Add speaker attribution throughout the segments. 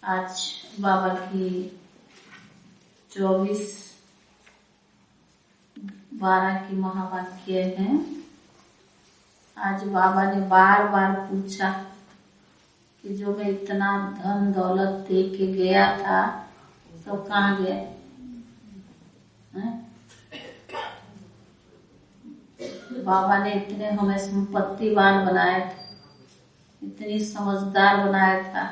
Speaker 1: आज बाबा की 24/12 की महावाक्य है। आज बाबा ने बार बार पूछा कि जो मैं इतना धन दौलत दे के गया था सब कहाँ गया है? बाबा ने इतने हमें संपत्तिवान बनाया था, इतनी समझदार बनाया था,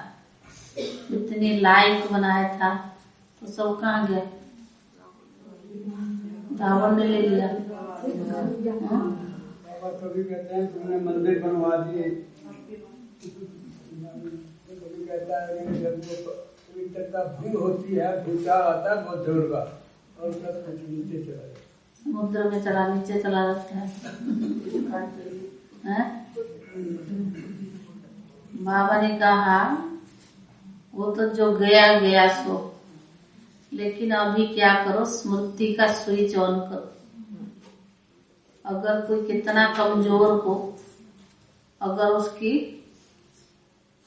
Speaker 1: इतनी लायक बनाया था, तो सब कहाँ गया? रावण ने ले लिया।
Speaker 2: बाबा कभी कहते हैं तुमने मंदिर बनवा दिए, कभी कहता है जब पवित्रता भंग होती है, भूचाल आता है बहुत जोर का और उसका कुछ नीचे चला जाता,
Speaker 1: समुद्र में चला नीचे चला जाता है। बाबा ने कहा वो तो जो गया गया सो, लेकिन अभी क्या करो, स्मृति का स्विच ऑन करो। अगर कोई कितना कमजोर हो, अगर उसकी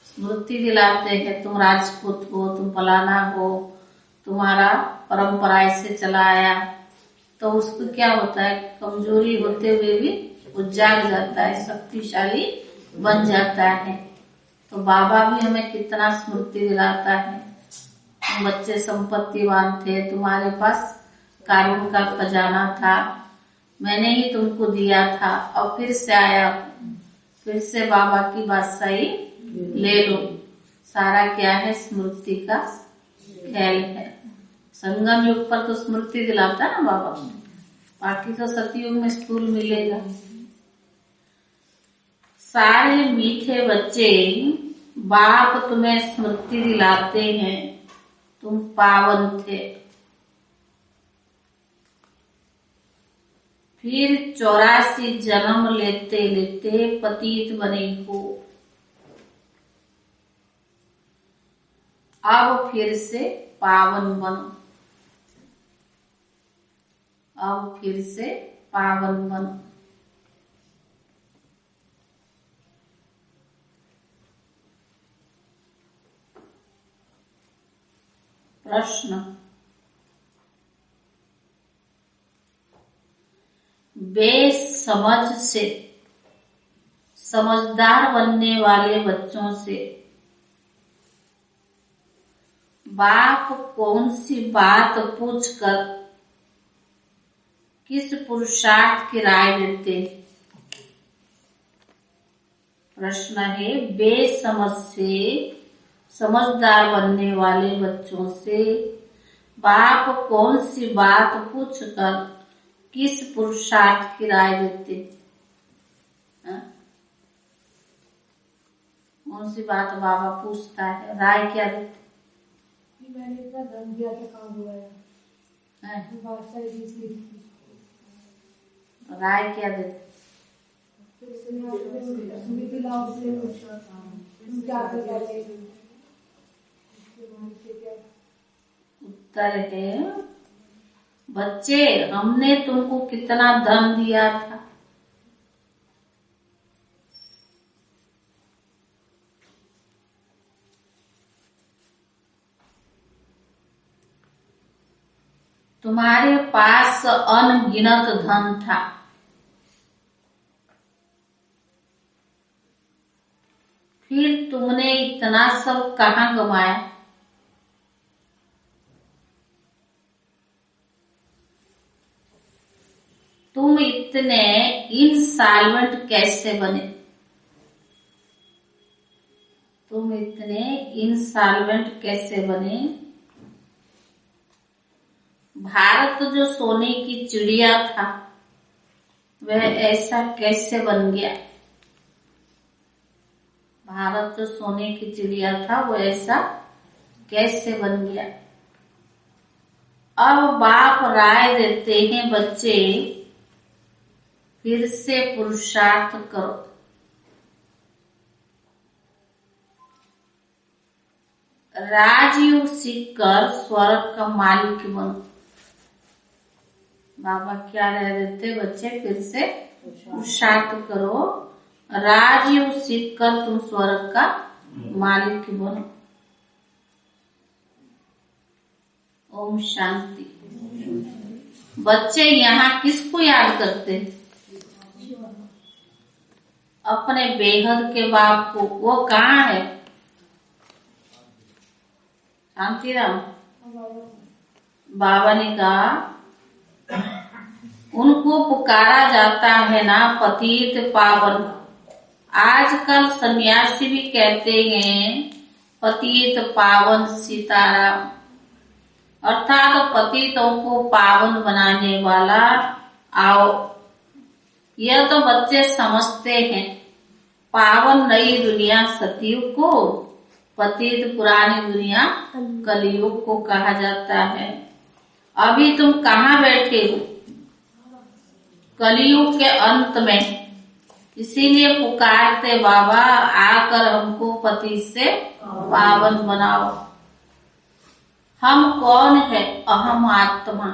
Speaker 1: स्मृति दिलाते हैं तुम राजपूत हो, तुम फलाना हो, तुम्हारा परंपरा ऐसे चला आया, तो उसको क्या होता है, कमजोरी होते हुए भी वो जाग जाता है, शक्तिशाली बन जाता है। तो बाबा भी हमें कितना स्मृति दिलाता है। तुम बच्चे संपत्तिवान थे, तुम्हारे पास कानून का खजाना था, मैंने ही तुमको दिया था, और फिर से आया, फिर से बाबा की बादशाही ले लो। सारा क्या है, स्मृति का खेल है। संगम युग पर तो स्मृति दिलाता है ना बाबा, बाकी तो सतयुग में स्कूल मिलेगा। सारे मीठे बच्चे बाप तुम्हें स्मृति दिलाते हैं, तुम पावन थे। फिर 84 जन्म लेते लेते पतित बने हो, अब फिर से पावन बनो, अब फिर से पावन बनो। प्रश्न, बेसमझ से समझदार बनने वाले बच्चों से बाप कौन सी बात पूछकर किस पुरुषार्थ की राय देते? प्रश्न है, बेसमझ से समझदार बनने वाले बच्चों से बाप कौन सी बात पूछकर किस पुरुषार्थ की राय देते? कौन सी बात बाबा पूछता है, राय क्या देते?
Speaker 3: मैंने इतना धन दिया था, कहाँ बुलाया?
Speaker 1: राय क्या देते? उत्तर है, बच्चे हमने तुमको कितना धन दिया था, तुम्हारे पास अनगिनत धन था, फिर तुमने इतना सब कहाँ गंवाया? तुम इतने इंसॉल्वेंट कैसे बने? तुम इतने इंसॉल्वेंट कैसे बने? भारत जो सोने की चिड़िया था वह ऐसा कैसे बन गया? भारत जो सोने की चिड़िया था वो ऐसा कैसे बन गया? अब बाप राय देते हैं, बच्चे फिर से पुरुषार्थ करो, राजयोग सीखकर स्वर्ग का मालिक बनो। बाबा क्या रह देते, बच्चे फिर से पुरुषार्थ करो, राजयोग सीखकर तुम स्वर्ग का मालिक बनो। ओम शांति। बच्चे यहाँ किसको याद करते हैं? अपने बेहद के बाप को। वो कहाँ है? शांतिराम बाबा ने कहा उनको पुकारा जाता है ना पतित पावन। आजकल सन्यासी भी कहते हैं पतित पावन सीताराम, अर्थात पतितों को पावन बनाने वाला आओ। यह तो बच्चे समझते हैं पावन नई दुनिया सतयुग को, पतित पुरानी दुनिया कलयुग को कहा जाता है। अभी तुम कहाँ बैठे हो? कलयुग के अंत में। इसीलिए पुकारते बाबा आकर हमको पति से पावन बनाओ। हम कौन है? अहम आत्मा।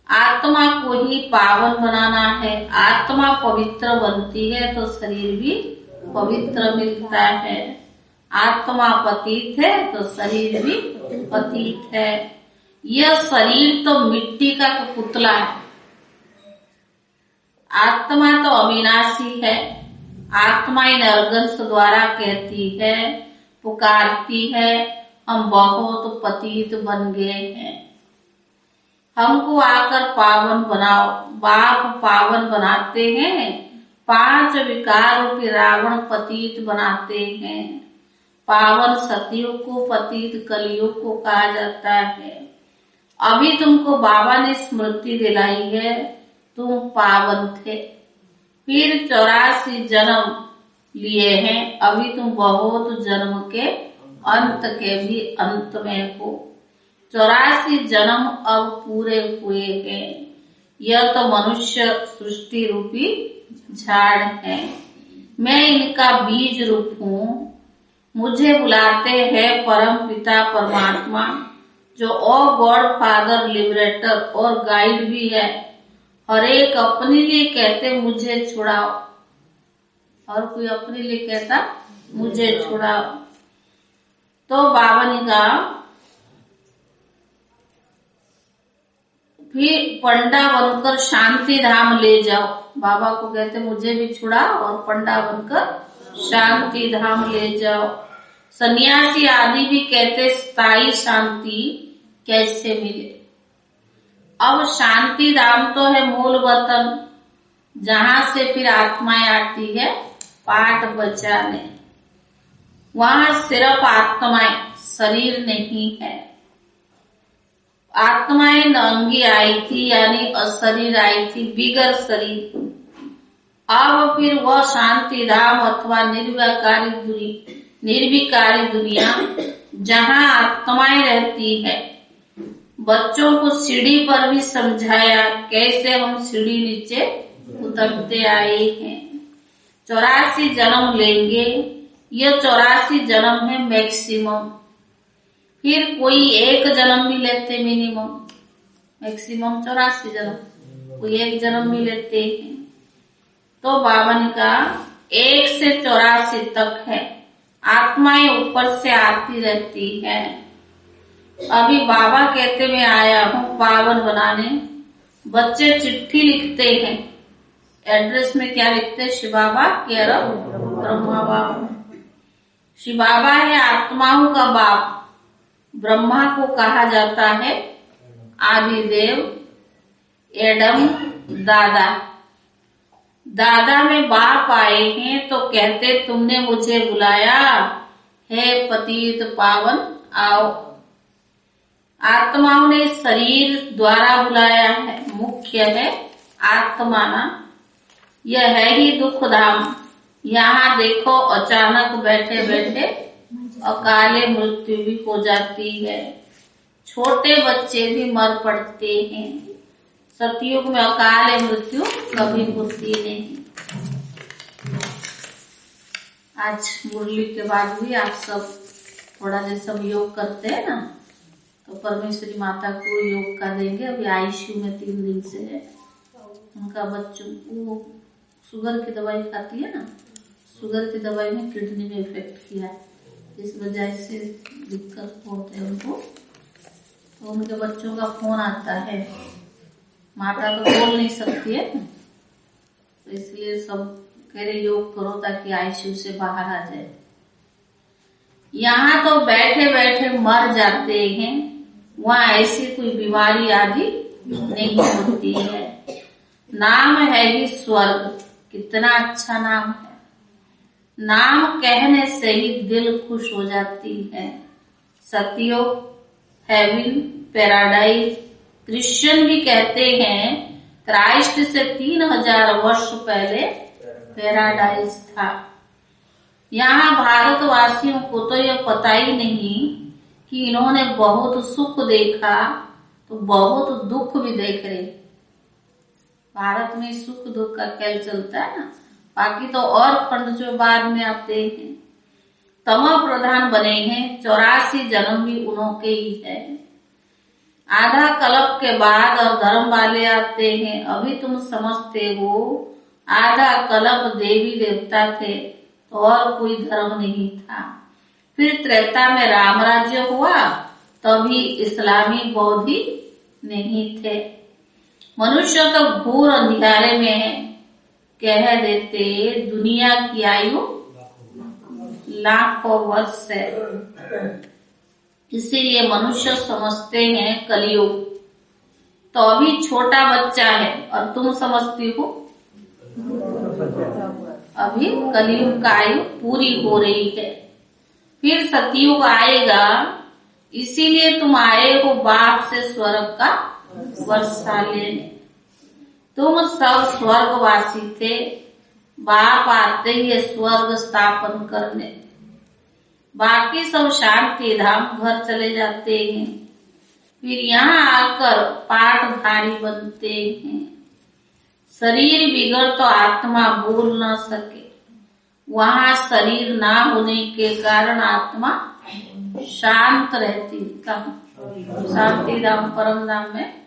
Speaker 1: आत्मा को ही पावन बनाना है। आत्मा पवित्र बनती है तो शरीर भी पवित्र मिलता है। आत्मा पतित है तो शरीर भी पतित है। यह शरीर तो मिट्टी का पुतला है। आत्मा तो अविनाशी है। आत्मा इन अर्गन्स द्वारा कहती है, पुकारती है, हम बहुत पतित बन गए हैं, हमको आकर पावन बनाओ। बाप पावन बनाते हैं, 5 विकार रूपी रावण पतित बनाते हैं। पावन सतयुग को पतित कलयुग को कहा जाता है। अभी तुमको बाबा ने स्मृति दिलाई है, तुम पावन थे, फिर 84 जन्म लिए हैं। अभी तुम बहुत जन्म के अंत के भी अंत में हो। 84 जन्म अब पूरे हुए हैं। यह तो मनुष्य सृष्टि रूपी झाड़ है। मैं इनका बीज रूप हूँ। मुझे बुलाते हैं परम पिता परमात्मा, जो ओ गॉड फादर लिबरेटर और गाइड भी है। हर एक अपने लिए कहते मुझे छुड़ाओ, और कोई अपने लिए कहता मुझे छुड़ाओ। तो बाबा ने कहा फिर पंडा बनकर शांति धाम ले जाओ। बाबा को कहते मुझे भी छुड़ाओ और पंडा बनकर शांति धाम ले जाओ। सन्यासी आदि भी कहते स्थायी शांति कैसे मिले। अब शांति धाम तो है मूल वतन, जहाँ से फिर आत्माएं आती है पाठ बचाने। वहाँ सिर्फ आत्माएं, शरीर नहीं है। आत्माएं नंगी आई थी, यानी अशरीर आई थी, बिगर शरीर। अब फिर वह शांति धाम अथवा निर्विकारी दुनिया, जहाँ आत्माएं रहती है। बच्चों को सीढ़ी पर भी समझाया कैसे हम सीढ़ी नीचे उतरते आए हैं। 84 जन्म लेंगे, ये 84 जन्म है मैक्सिमम। फिर कोई 1 जन्म भी लेते मिनिमम, मैक्सिमम 84 जन्म, कोई 1 जन्म भी लेते हैं। तो बाबा ने कहा 1 से 84 तक है। आत्माएं ऊपर से आती रहती है। अभी बाबा कहते मैं आया हूँ पावन बनाने। बच्चे चिट्ठी लिखते हैं, एड्रेस में क्या लिखते हैं? शिव बाबा केयर ब्रह्मा बाबा। शिव बाबा है आत्माओं का बाप। ब्रह्मा को कहा जाता है आदिदेव, एडम दादा। दादा में बाप आए हैं तो कहते तुमने मुझे बुलाया है पतित पावन आओ। आत्माओं ने शरीर द्वारा बुलाया है, मुख्य है आत्मा ना। यह है ही दुख धाम। यहाँ देखो अचानक बैठे बैठे अकाले मृत्यु भी हो जाती है। छोटे बच्चे भी मर पड़ते हैं। सतयुग में अकाले मृत्यु कभी होती नहीं। आज मुरली के बाद भी आप सब थोड़ा जैसे योग करते हैं ना, तो परमेश्वरी माता को योग का देंगे। अभी आईसीयू में 3 दिन से है। उनका बच्चों को शुगर की दवाई खाती है ना, शुगर की दवाई में किडनी में इफेक्ट किया, इस वजह से दिक्कत होते है उनको। तो उनके बच्चों का फोन आता है। माता तो बोल नहीं सकती है, तो इसलिए सब कह रहे योग करो ताकि आईसीयू से बाहर आ जाए। यहाँ तो बैठे बैठे मर जाते हैं, वहाँ ऐसी कोई बीमारी आदि नहीं होती है। नाम है ही स्वर्ग, कितना अच्छा नाम है। नाम कहने से ही दिल खुश हो जाती है। सतयोग, हेवन, पैराडाइज, क्रिश्चियन भी कहते हैं क्राइस्ट से 3000 वर्ष पहले पैराडाइज था। यहाँ भारतवासियों को तो यह पता ही नहीं कि इन्होंने बहुत सुख देखा तो बहुत दुख भी देख रहे। भारत में सुख दुख का खेल चलता है ना, बाकी तो और खंड जो बाद में आते हैं। तमो प्रधान बने हैं, 84 जन्म भी उन्होंने ही है। आधा कल्प के बाद और धर्म वाले आते हैं। अभी तुम समझते हो आधा कल्प देवी देवता थे तो और कोई धर्म नहीं था। फिर त्रेता में राम राज्य हुआ, तभी इस्लामी बौद्ध नहीं थे। मनुष्य तो घोर अंधियारे में है। कह देते दुनिया की आयु लाखों वर्ष है, इसीलिए मनुष्य समझते हैं कलयुग। तो अभी छोटा बच्चा है और तुम समझती हो अभी कलयुग का आयु पूरी हो रही है। फिर सतयुग आएगा, इसीलिए तुम आए हो बाप से स्वर्ग का वर्षा लेने। तुम सब स्वर्गवासी थे, बाप आते ही स्वर्ग स्थापन करने। बाकी सब शांति धाम घर चले जाते हैं, फिर यहाँ आकर पाठधारी बनते हैं। शरीर बिगड़ तो आत्मा बोल न सके, वहाँ शरीर ना होने के कारण आत्मा शांत रहती। शांति धाम परम धाम में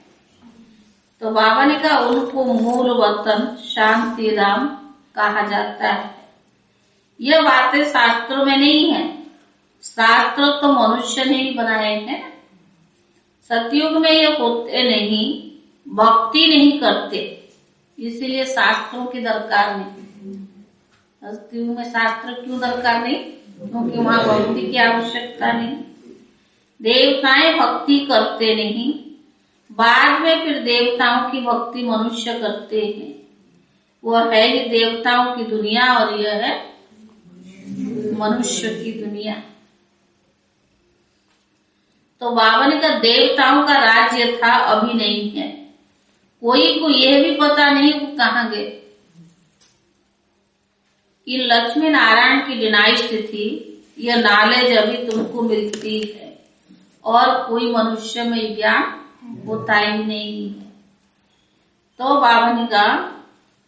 Speaker 1: तो बाबा ने कहा उनको मूल वतन शांति धाम कहा जाता है। यह बातें शास्त्रों में नहीं है, शास्त्र तो मनुष्य ने ही बनाए हैं। सतयुग में ये होते नहीं, भक्ति नहीं करते, इसीलिए शास्त्रों की दरकार नहीं। सतयुग में शास्त्र क्यों दरकार नहीं? क्योंकि वहाँ भक्ति की आवश्यकता नहीं। देवताएं भक्ति करते नहीं, बाद में फिर देवताओं की भक्ति मनुष्य करते हैं। वह है ही देवताओं की दुनिया और यह है मनुष्य की दुनिया। तो बाबा ने कहा देवताओं का राज्य था, अभी नहीं है। कोई को यह भी पता नहीं वो कहाँ गए। ये लक्ष्मी नारायण की डिनाइस्ट थी, यह नॉलेज अभी तुमको मिलती है और कोई मनुष्य में ज्ञान होता ही नहीं है। तो बाबा ने कहा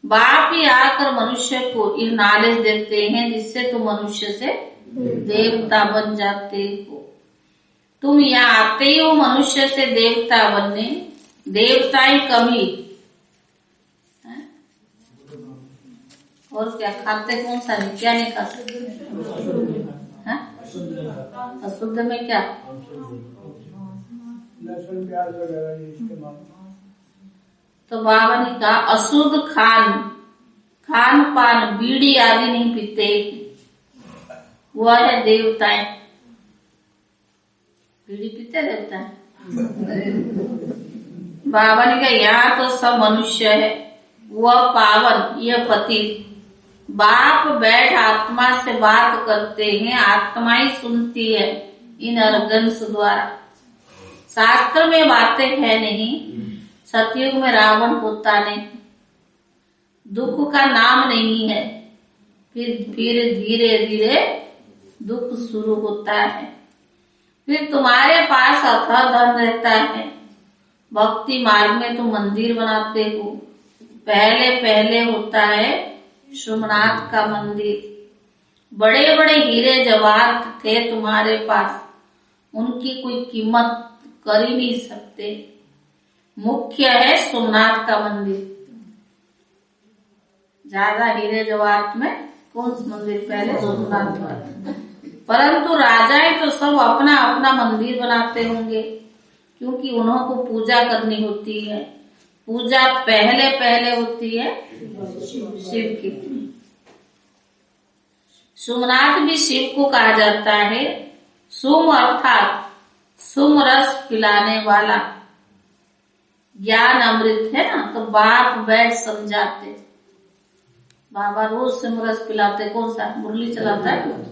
Speaker 1: बाप ही आकर मनुष्य को ये नॉलेज देते हैं जिससे तुम मनुष्य से देवता बन जाते हो। तुम यहाँ आते ही हो मनुष्य से देवता बनने, देवताएं कभी और क्या खाते, कौन सा नहीं, क्या नहीं खाते? अशुद्ध में क्या?
Speaker 2: लहसुन प्याज वगैरह इस्तेमाल।
Speaker 1: तो बाबा ने कहा अशुद्ध खान पान बीड़ी आदि नहीं पीते, वह है देवताएं। बीड़ी पीते देवताएं? बाबा ने कहा यहाँ तो सब मनुष्य है, वह पावन, यह पति। बाप बैठ आत्मा से बात करते हैं, आत्मा ही सुनती है इन अर्गन्स द्वारा। शास्त्र में बातें है नहीं। सतयुग में रावण होता नहीं, दुख का नाम नहीं है। फिर धीरे धीरे दुख शुरू होता है। फिर तुम्हारे पास अथाह धन रहता है, भक्ति मार्ग में तुम मंदिर बनाते हो। पहले होता है सोमनाथ का मंदिर। बड़े बड़े हीरे जवाहरात थे तुम्हारे पास, उनकी कोई कीमत कर ही नहीं सकते। मुख्य है सोमनाथ का मंदिर। ज्यादा हीरे जवाहरात में कौन सा मंदिर? पहले सोमनाथ का। परंतु राजाएं तो सब अपना अपना मंदिर बनाते होंगे। क्योंकि उन्हों को पूजा करनी होती है। पूजा पहले पहले होती है शिव की। सोमनाथ भी शिव को कहा जाता है। सोम अर्थात सोम रस पिलाने वाला, ज्ञान अमृत है ना। तो बाप बैठ समझाते, बाबा रोज सोम रस पिलाते, कौन सा मुरली चलाता है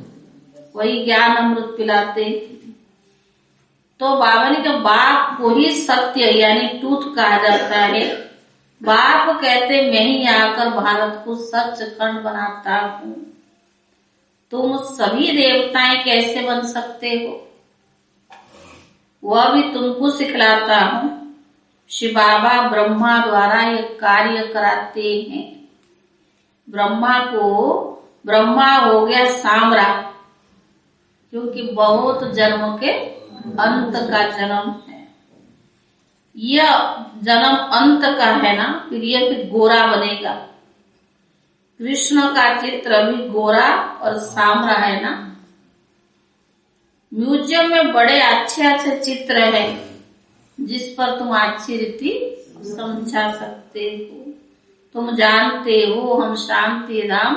Speaker 1: वही ज्ञान अमृत पिलाते। तो बाबा ने कहा बाप को ही सत्य यानी ट्रूथ कहा जाता है। बाप कहते मैं ही आकर भारत को सचखंड बनाता हूँ। तुम सभी देवताएं कैसे बन सकते हो वह भी तुमको सिखलाता हूँ। शिव बाबा ब्रह्मा द्वारा ये कार्य कराते हैं। ब्रह्मा हो गया साम्राट, क्योंकि बहुत जन्म के अंत का जन्म है। यह जन्म अंत का है ना, फिर गोरा बनेगा। कृष्ण का चित्र भी गोरा और सामरा है ना। म्यूजियम में बड़े अच्छे अच्छे चित्र है जिस पर तुम अच्छी रीति समझा सकते हो। तुम जानते हो हम शांति धाम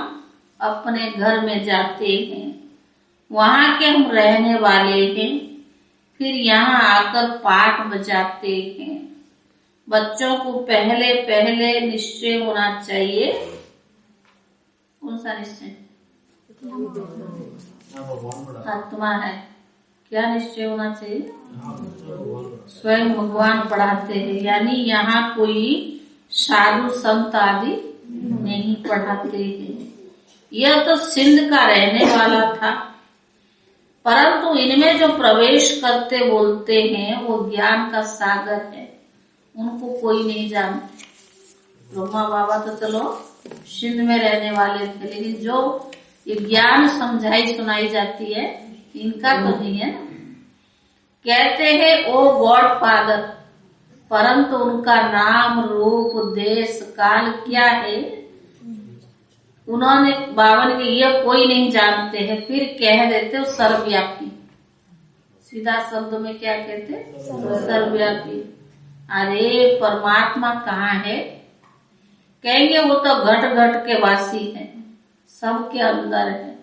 Speaker 1: अपने घर में जाते हैं, वहां के हम रहने वाले हैं, फिर यहाँ आकर पाठ बजाते हैं। बच्चों को पहले पहले निश्चय होना चाहिए। कौन सा निश्चय? आत्मा है। क्या निश्चय होना चाहिए? स्वयं भगवान पढ़ाते हैं, यानी यहाँ कोई साधु संत आदि नहीं पढ़ाते हैं। यह तो सिंध का रहने वाला था, परंतु इनमें जो प्रवेश करते बोलते हैं वो ज्ञान का सागर है, उनको कोई नहीं जानते। ब्रह्मा बाबा तो चलो सिंध में रहने वाले थे, लेकिन जो ये ज्ञान समझाई सुनाई जाती है इनका तो नहीं है ना। कहते हैं ओ गॉड फादर, परंतु उनका नाम रूप देश काल क्या है उन्होंने बाबा ने ये कोई नहीं जानते हैं। फिर कह देते सर्वव्यापी। सीधा शब्द में क्या कहते? सर्वव्यापी। अरे परमात्मा कहाँ है? कहेंगे वो तो घट घट के वासी है, सबके अंदर है।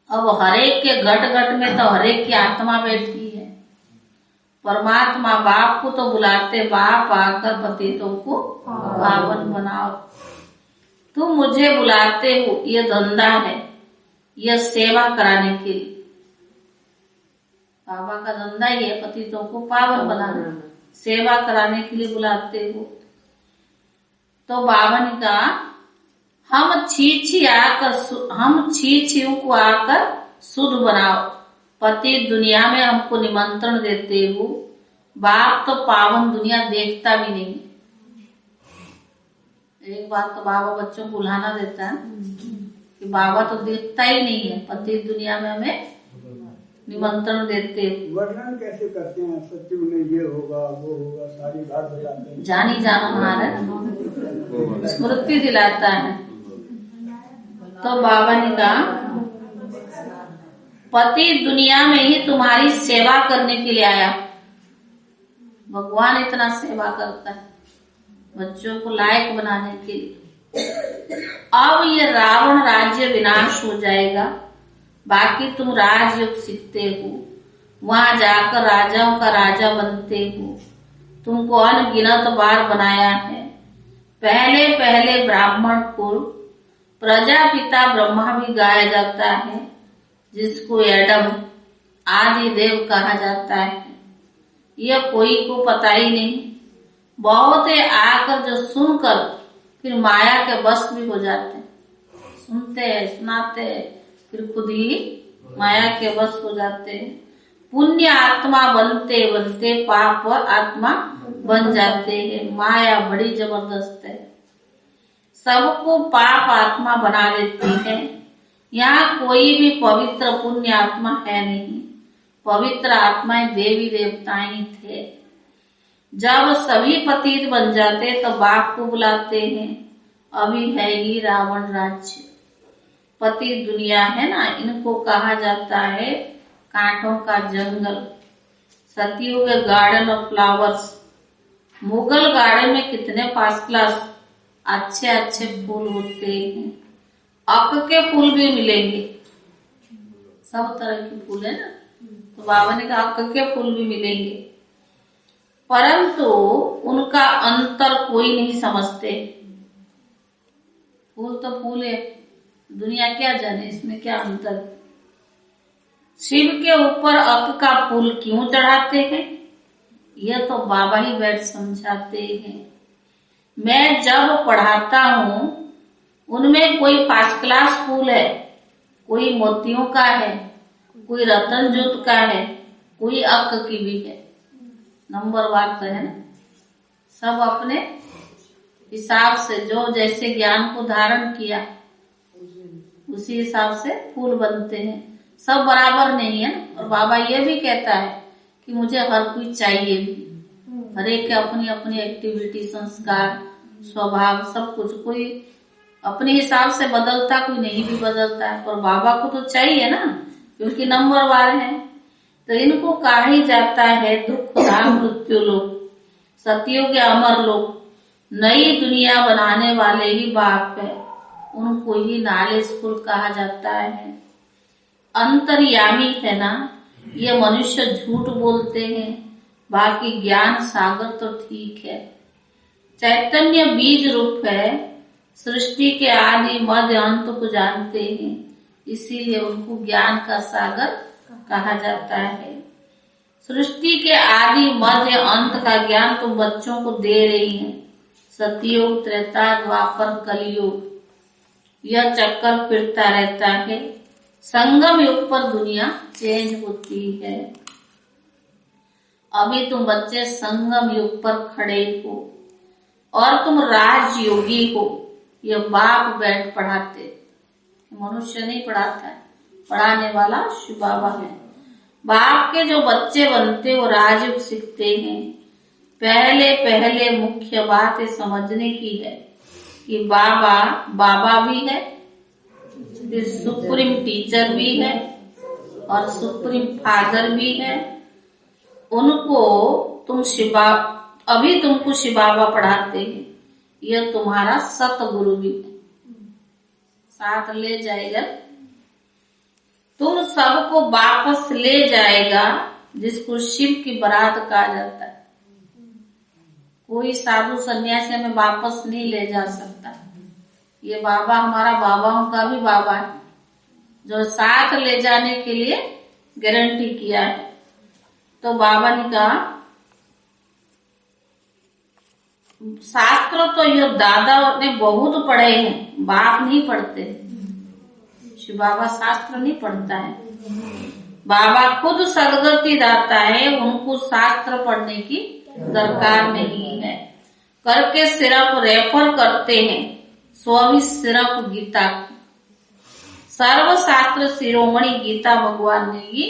Speaker 1: अब हरेक के घट घट में तो हरेक की आत्मा बैठी है। परमात्मा बाप को तो बुलाते, बाप आकर पतितों को पावन बनाओ। तुम मुझे बुलाते हो, ये धंधा है, यह सेवा कराने के लिए। बाबा का धंधा ही है पतितों को पावन बनाना, सेवा कराने के लिए बुलाते हो। तो बाबा ने कहा हम छी को आकर शुद्ध बनाओ। पति दुनिया में हमको निमंत्रण देते हो। बाप तो पावन दुनिया देखता भी नहीं। एक बात तो बाबा बच्चों को उल्हाना देता है कि बाबा तो देखता ही नहीं है, पति दुनिया में हमें निमंत्रण देते हो।
Speaker 2: वर्णन कैसे करते हैं? सत्य में ये होगा वो होगा, सारी बात बताते हैं।
Speaker 1: जानी जाना हमारा स्मृति दिलाता है। तो बाबा ने कहा पति दुनिया में ही तुम्हारी सेवा करने के लिए आया। भगवान इतना सेवा करता है बच्चों को लायक बनाने के लिए। अब ये रावण राज्य विनाश हो जाएगा, बाकी तुम राजयोग सीखते हो, वहां जाकर राजाओं का राजा बनते हो। तुमको अनगिनत बार बनाया है। पहले पहले ब्राह्मण कुल प्रजापिता ब्रह्मा भी गाया जाता है, जिसको एडम आदि देव कहा जाता है। यह कोई को पता ही नहीं। बहुत आकर जो सुनकर फिर माया के बस भी हो जाते, सुनते हैं सुनाते हैं, फिर खुद ही माया के बस हो जाते हैं। पुण्य आत्मा बनते बनते पाप आत्मा बन जाते हैं। माया बड़ी जबरदस्त है, सबको पाप आत्मा बना देती है। यहाँ कोई भी पवित्र पुण्य आत्मा है नहीं। पवित्र आत्माएं देवी देवताएं ही थे। जब सभी पतित बन जाते तो बाप को बुलाते हैं। अभी है ही रावण राज्य, पति दुनिया है ना, इनको कहा जाता है कांटों का जंगल। सतयुग garden of flowers. Mughal garden में कितने फर्स्ट क्लास अच्छे अच्छे फूल होते हैं। अक के फूल भी मिलेंगे, सब तरह के फूल है ना। तो बाबा ने कहा अक के फूल भी मिलेंगे, परंतु उनका अंतर कोई नहीं समझते। फूल तो फूल है, दुनिया क्या जाने इसमें क्या अंतर। शिव के ऊपर अक का फूल क्यों चढ़ाते हैं, यह तो बाबा ही बैठ समझाते हैं। मैं जब पढ़ाता हूँ उनमें कोई फर्स्ट क्लास फूल है, कोई मोतियों का है, कोई रतन जूत का है, कोई अक की भी है। नंबर वार तो है ना। सब अपने हिसाब से जो जैसे ज्ञान को धारण किया उसी हिसाब से फूल बनते हैं। सब बराबर नहीं है। और बाबा ये भी कहता है कि मुझे हर कोई चाहिए भी। हर एक के अपनी अपनी एक्टिविटी, संस्कार, स्वभाव सब कुछ, कोई अपने हिसाब से बदलता, कोई नहीं भी बदलता है। पर बाबा को तो चाहिए ना, क्योंकि नंबर वार है। तो इनको कहा ही जाता है दुख धाम मृत्यु लोक, सतयुग के अमर लोक। नई दुनिया बनाने वाले ही बाप है, उनको ही नॉलेजफुल कहा जाता है। अंतर्यामी है ना। ये मनुष्य झूठ बोलते हैं, बाकी ज्ञान सागर तो ठीक है। चैतन्य बीज रूप है, सृष्टि के आदि मध्य अंत को जानते हैं, इसीलिए उनको ज्ञान का सागर कहा जाता है। सृष्टि के आदि मध्य अंत का ज्ञान तो बच्चों को दे रही है। सतयुग, त्रेता, द्वापर, कलयुग, यह चक्कर फिरता रहता है। संगम युग पर दुनिया चेंज होती है। अभी तुम बच्चे संगम युग पर खड़े हो और तुम राजयोगी हो। यह बाप बैठ पढ़ाते, मनुष्य नहीं पढ़ाता है, पढ़ाने वाला शिव बाबा है। बाप के जो बच्चे बनते वो राजयोग सीखते हैं। पहले पहले मुख्य बात ये समझने की है कि बाबा बाबा भी है, फिर सुप्रीम टीचर भी है और सुप्रीम फादर भी है। उनको तुम अभी तुमको शिव बाबा पढ़ाते हैं, यह तुम्हारा सतगुरु भी है, साथ ले जाएगा, तुम सबको वापस ले जाएगा, जिसको शिव की बारात कहा जाता है। कोई साधु सन्यासी हमें वापस नहीं ले जा सकता। ये बाबा हमारा बाबाओं का भी बाबा है, जो साथ ले जाने के लिए गारंटी किया है। तो बाबा ने कहा शास्त्र तो ये दादा ने बहुत पढ़े हैं, बाप नहीं पढ़ते। शिव बाबा शास्त्र नहीं पढ़ता है, बाबा खुद सदगति दाता है, उनको शास्त्र पढ़ने की दरकार नहीं है। करके सिर्फ रेफर करते हैं, स्वामी सिर्फ गीता, सर्वशास्त्र शिरोमणि गीता भगवान ने ही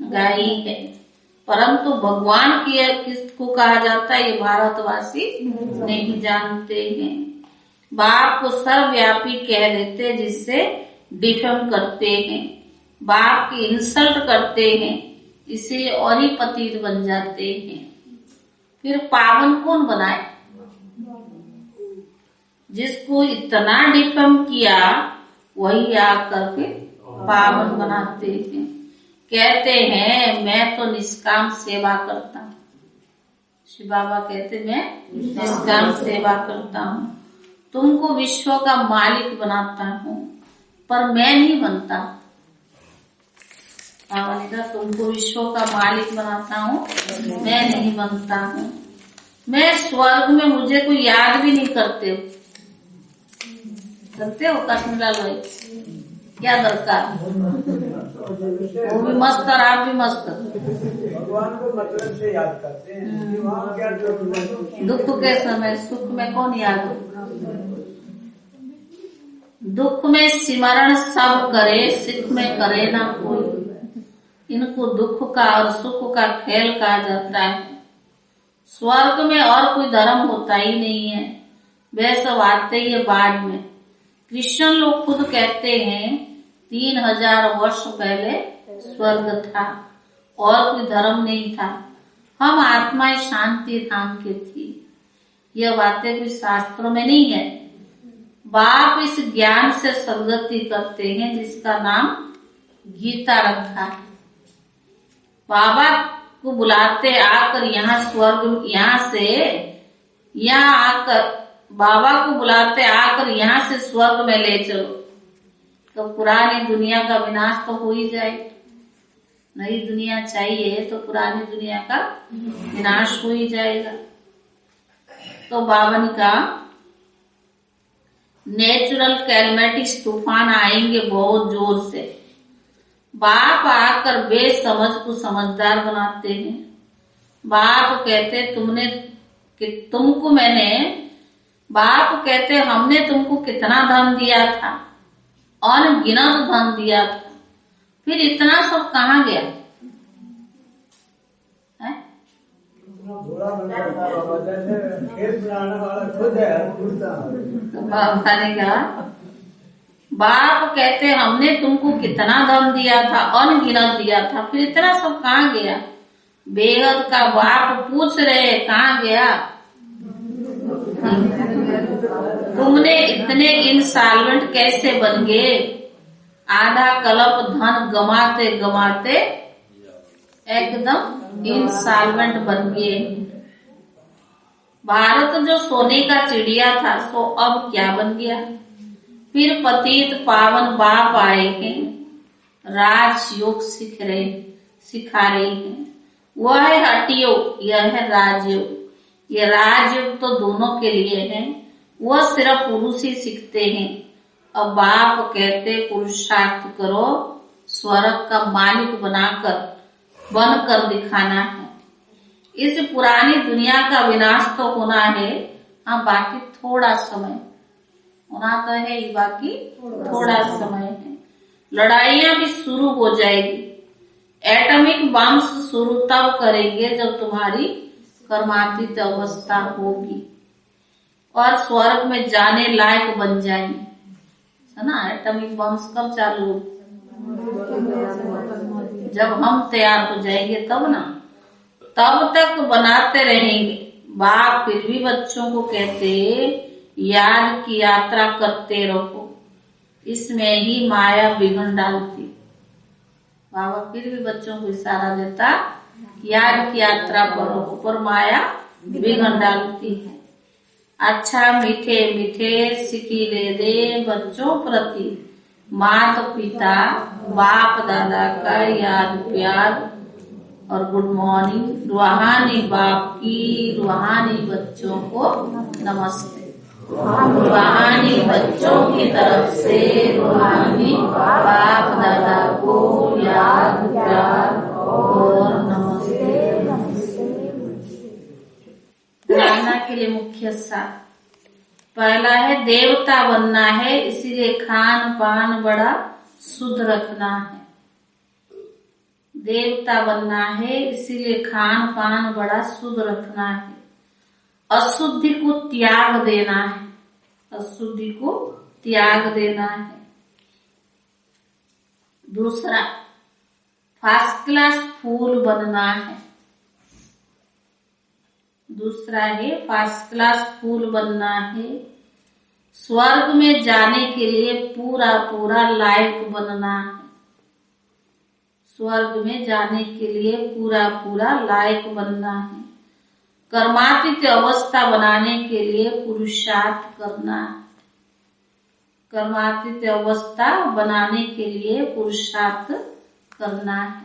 Speaker 1: गाई है। परंतु भगवान की किसको कहा जाता है ये भारतवासी नहीं जानते हैं। बाप को सर्वव्यापी कह देते, जिससे डिफेम करते हैं, बाप की इंसल्ट करते हैं, इसे और ही पतित बन जाते हैं। फिर पावन कौन बनाए? जिसको इतना डिफेम किया वही आकर के पावन बनाते हैं। कहते हैं मैं तो निष्काम सेवा करता हूँ। शिव बाबा कहते मैं निष्काम सेवा करता हूँ, तुमको विश्व का मालिक बनाता हूँ, पर मैं नहीं बनता। बाबा ने कहा तुमको विश्व का मालिक बनाता हूँ, मैं नहीं बनता हूँ। मैं स्वर्ग में मुझे कोई याद भी नहीं करते हो। काश्मीर लोई क्या दरकार, वो भी मस्त और आप भी मस्त।
Speaker 2: भगवान को मतलब से याद करते हैं, वहाँ क्या जरूरत है?
Speaker 1: दुख के समय सुख में कौन याद हो? दुख में सिमरण सब करे, सुख में करे ना कोई। इनको दुख का और सुख का खेल कहा जाता है। स्वर्ग में और कोई धर्म होता ही नहीं है, वे सब आते ही है बाद में। क्रिश्चियन लोग खुद कहते हैं 3000 वर्ष पहले स्वर्ग था और कोई धर्म नहीं था। हम आत्माएं शांति धाम के थी। यह बातें कोई शास्त्रों में नहीं है। बाप इस ज्ञान से सदगति करते हैं जिसका नाम गीता रखा है। बाबा को बुलाते आकर यहाँ स्वर्ग, यहाँ आकर बाबा को बुलाते आकर यहाँ से स्वर्ग में ले चलो, तो पुरानी दुनिया का विनाश तो हो ही जाए। नई दुनिया चाहिए तो पुरानी दुनिया का विनाश हो ही जाएगा। तो बाबा ने कहा नेचुरल कैलमिटीज, तूफान आएंगे बहुत जोर से। बाप आकर बेसमझ को समझदार बनाते हैं। बाप कहते बाप कहते हमने तुमको कितना धन दिया था, अनगिनत धन दिया था, फिर इतना सब कहाँ गया है? तो बाबा ने कहा बाप कहते हमने तुमको कितना धन दिया था, अनगिनत दिया था, फिर इतना सब कहाँ गया? बेहद का बाप पूछ रहे कहाँ गया? तुमने इतने इंसॉल्वेंट कैसे बन गए? आधा कल्प धन गमाते गमाते एकदम इंसॉल्वेंट बन गए। भारत जो सोने का चिड़िया था सो अब क्या बन गया? फिर पतित पावन बाप आए हैं, राजयोग सिखा रहे हैं। वह है हठयोग, यह है राजयोग। ये राजयोग तो दोनों के लिए है, वह सिर्फ पुरुष ही सीखते हैं। अब बाप कहते पुरुषार्थ करो, स्वर्ग का मालिक बनकर दिखाना है। इस पुरानी दुनिया का विनाश तो होना है, हाँ बाकी थोड़ा समय होना तो है ही, बाकी थोड़ा समय है। लड़ाइयां भी शुरू हो जाएगी। एटॉमिक बम्स शुरू तब करेंगे जब तुम्हारी कर्मातीत अवस्था होगी और स्वर्ग में जाने लायक बन जाएंगे, है ना। एटॉमिक बम्स कब चालू हो? जब हम तैयार हो जाएंगे तब ना, तब तक बनाते रहेंगे। बाप फिर भी बच्चों को कहते याद की यात्रा करते रहो, इसमें ही माया बिगड़ डालती। बाबा फिर भी बच्चों को इशारा देता याद की यात्रा करो, पर माया बिगड़ डालती है। अच्छा मीठे मीठे सिकीले दे बच्चों प्रति, माता पिता बाप दादा का याद प्यार और गुड मॉर्निंग। रूहानी बाप की रूहानी बच्चों को नमस्ते। रूहानी बच्चों की तरफ से रूहानी बाप दादा को याद प्यार और नमस्ते। धारणा के लिए मुख्य सार पहला है देवता बनना है, इसीलिए खान पान बड़ा शुद्ध रखना है। देवता बनना है इसीलिए खान पान बड़ा शुद्ध रखना है। अशुद्धि को त्याग देना है, अशुद्धि को त्याग देना है। दूसरा फर्स्ट क्लास फूल बनना है। दूसरा है फर्स्ट क्लास फूल बनना है। स्वर्ग में जाने के लिए पूरा पूरा लायक बनना है। स्वर्ग में जाने के लिए पूरा पूरा लायक बनना है। कर्मातीत अवस्था बनाने के लिए पुरुषार्थ करना है। कर्मातीत अवस्था बनाने के लिए पुरुषार्थ करना है।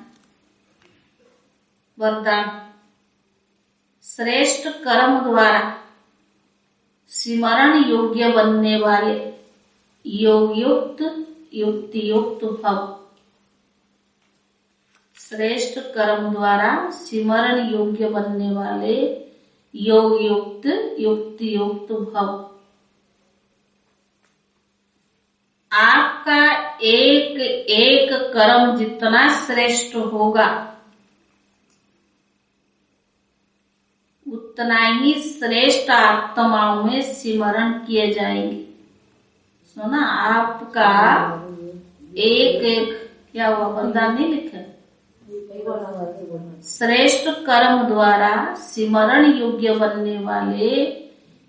Speaker 1: वरदान श्रेष्ठ कर्म द्वारा सिमरण योग्य बनने वाले योगयुक्त युक्तियुक्त भव। श्रेष्ठ कर्म द्वारा सिमरण योग्य बनने वाले योगयुक्त युक्तियुक्त भव। आपका एक एक कर्म जितना श्रेष्ठ होगा उतना ही श्रेष्ठ आत्माओं में सिमरण किए जाएंगे। सुना आपका एक एक क्या हुआ वरदान नहीं लिखे? श्रेष्ठ कर्म द्वारा सिमरण योग्य बनने वाले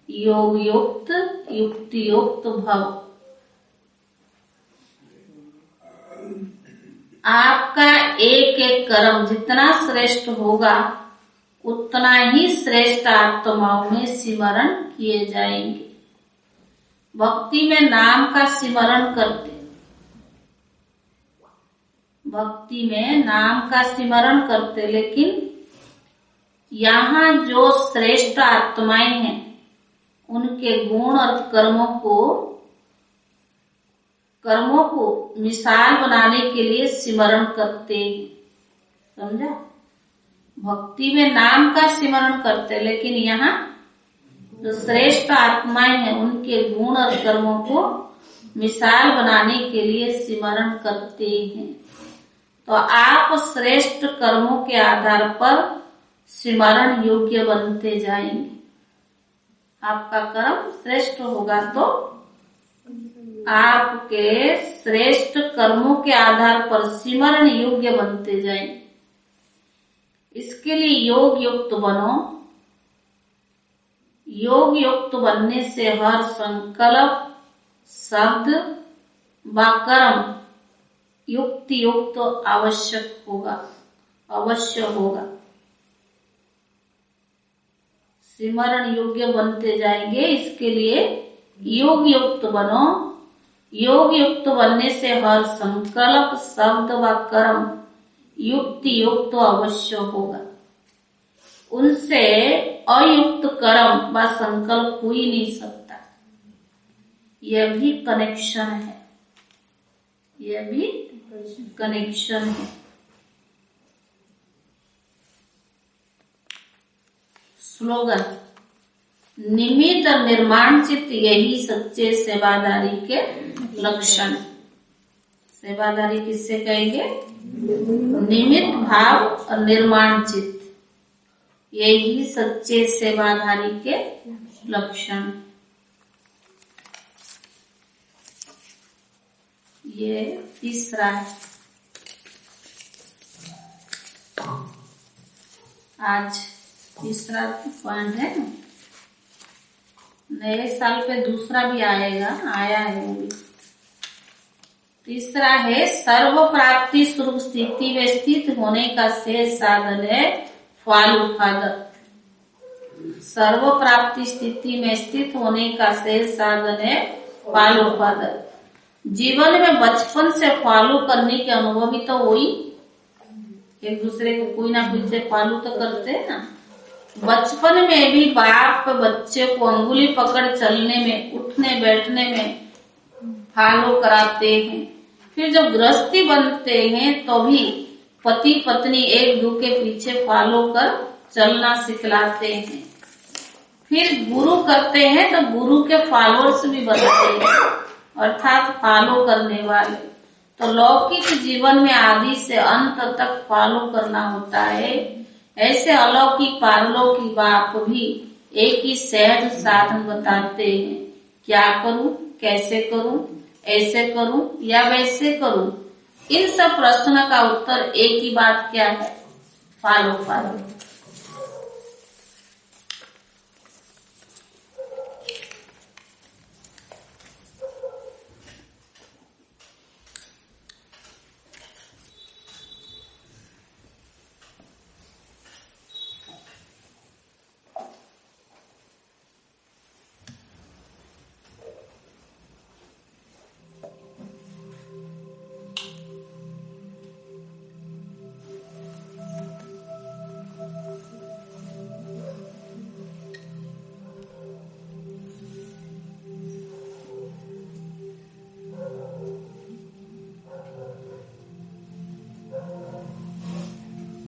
Speaker 1: योग युक्त युक्ति युक्त भव। आपका एक एक कर्म जितना श्रेष्ठ होगा उतना ही श्रेष्ठ आत्माओं में सिमरण किए जाएंगे। भक्ति में नाम का सिमरण करते, भक्ति में नाम का सिमरण करते, लेकिन यहाँ जो श्रेष्ठ आत्माएं हैं उनके गुण और कर्मों को मिसाल बनाने के लिए सिमरण करते हैं। समझा? भक्ति में नाम का सिमरण करते, लेकिन यहाँ जो श्रेष्ठ आत्माएं हैं उनके गुण और कर्मों को मिसाल बनाने के लिए सिमरण करते हैं। तो आप श्रेष्ठ कर्मों के आधार पर सिमरण योग्य बनते जाएंगे। आपका कर्म श्रेष्ठ होगा तो आपके श्रेष्ठ कर्मों के आधार पर सिमरण योग्य बनते जाएंगे। इसके लिए योग युक्त बनो। योग युक्त बनने से हर संकल्प, शब्द व कर्म युक्ति युक्त आवश्यक होगा, अवश्य होगा। सिमरण योग्य बनते जाएंगे, इसके लिए योग युक्त बनो। योग युक्त बनने से हर संकल्प, शब्द व कर्म युक्ति युक्त अवश्य होगा। उनसे अयुक्त कर्म व संकल्प हो ही नहीं सकता। यह भी कनेक्शन है, यह भी कनेक्शन है। स्लोगन: निमित्त और निर्माण चित्त यही सच्चे सेवादारी के लक्षण। सेवादारी किससे कहेंगे? निमित्त भाव और निर्माण चित्त, यही सच्चे सेवाधारी के लक्षण। ये तीसरा है। आज तीसरा पॉइंट है। नए साल पे दूसरा भी आएगा, आया है वो भी। तीसरा है सर्व प्राप्ति स्वरूप स्थिति में स्थित होने का शेष साधन है फल उत्पादन। सर्व प्राप्ति स्थिति में स्थित होने का शेष साधन है फल उत्पादन। जीवन में बचपन से फॉलो करने के अनुभवी तो वही एक दूसरे को कोई ना कोई से फॉलो तो करते हैं ना। बचपन में भी बाप बच्चे को अंगुली पकड़ चलने में, उठने बैठने में फॉलो कराते हैं। फिर जब गृहस्थी बनते हैं तो भी पति पत्नी एक दूसरे के पीछे फॉलो कर चलना सिखलाते हैं। फिर गुरु करते हैं तो गुरु के फॉलोअर्स भी बनते हैं, अर्थात फॉलो करने वाले। तो लौकिक जीवन में आदि से अंत तक फॉलो करना होता है। ऐसे अलौकिक पारलौकिक बाप भी एक ही सहज साधन बताते हैं। क्या करूं, कैसे करूं, ऐसे करूं या वैसे करूं? इन सब प्रश्न का उत्तर एक ही बात क्या है? Follow follow.